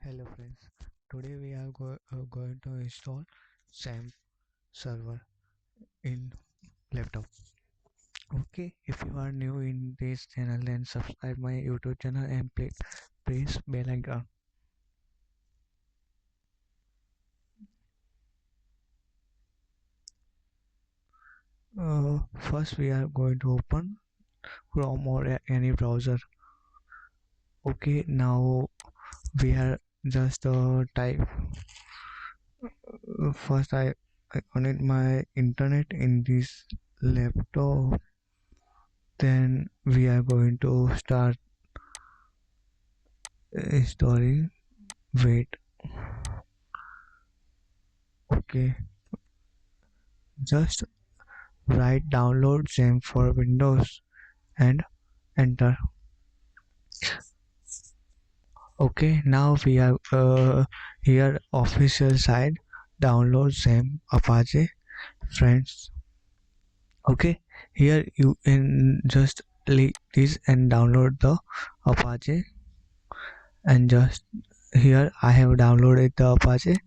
Hello friends, today we are going to install Xampp server in laptop. Okay, if you are new in this channel then subscribe my YouTube channel and press bell icon. First we are going to open Chrome or any browser. Okay, now we are just type. First I connect my internet in this laptop. Then we are going to start installing. Wait, okay. Just write download Xampp for Windows and enter. Okay, now we are here official site download Xampp Apache friends. Okay, here you can just click this and download the Apache, and just here I have downloaded the Apache,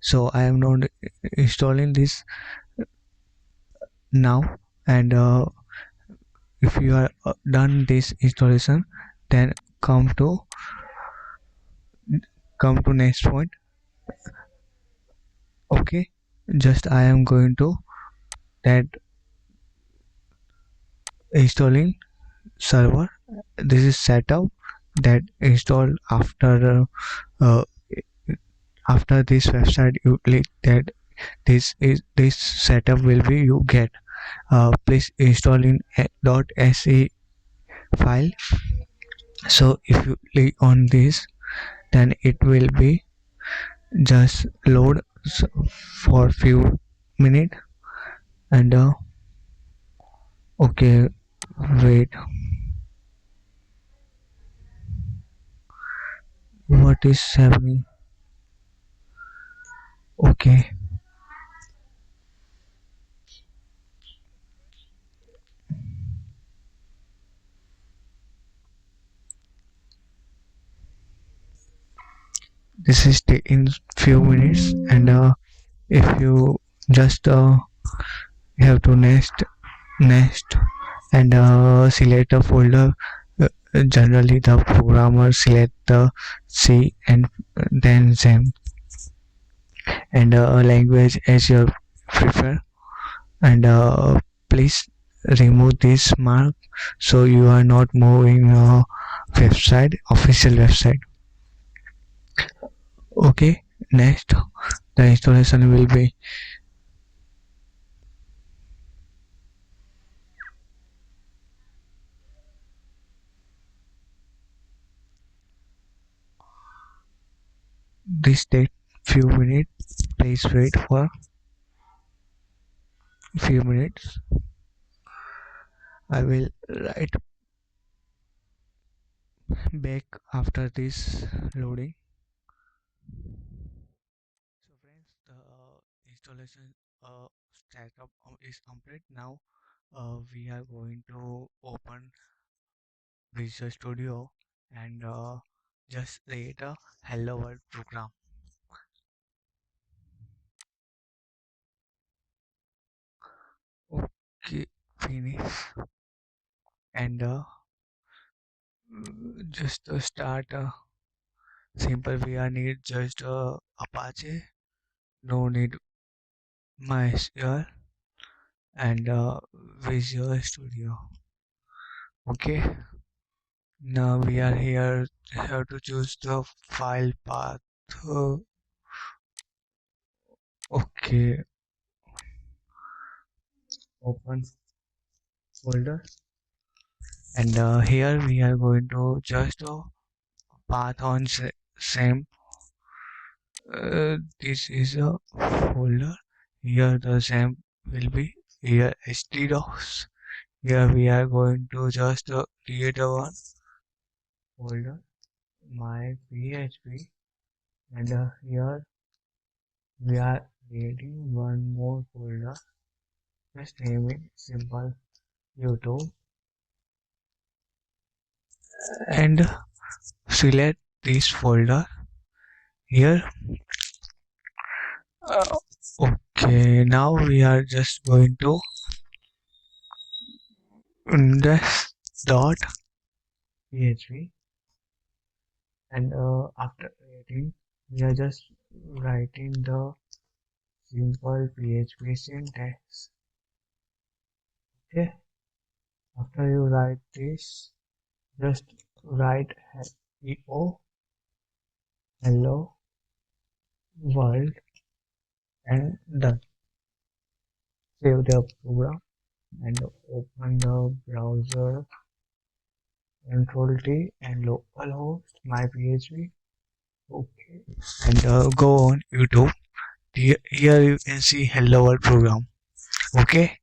so I am not installing this now. And if you are done this installation, then come to next point. Okay, just I am going to that installing server. This is setup that installed uh, after this website. You click that, this setup will be you get. Please install in .se file. So if you click on this, then it will be just load for few minutes. And okay, wait, what is happening? Okay, this is taking few minutes. And if you just have to next and select a folder. Generally the programmer select the C and then Xampp, and language as your prefer. And please remove this mark so you are not moving website official website. Okay, next the installation will be. This take few minutes. Please wait for few minutes. I will write back after this loading. So friends, the installation setup is complete. Now we are going to open Visual Studio and just create a hello world program. Okay, finish. And just start simple. We are need just Apache, no need MySQL, and Visual Studio. Okay, now we are here. Have to choose the file path. Uh, okay, open folder. And here we are going to just path on same. This is a folder. Here the same will be here htdocs. Here we are going to just create a one folder, my php. And here we are creating one more folder. Just name it simple YouTube, and select this folder here. uh, okay, now we are just going to index.php, and after creating, we are just writing the simple PHP syntax. Okay, after you write this, just write EO hello world and done. Save the program and open the browser, control T and localhost my PHP. Okay, and go on YouTube. Here you can see hello world program. Okay,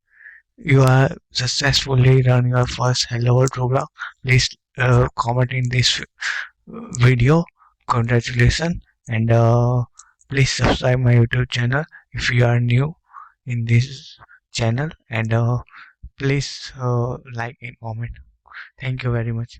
you are successfully run your first hello world program. Please comment in this video. Congratulations, and please subscribe my YouTube channel if you are new in this channel, and please like and comment. Thank you very much.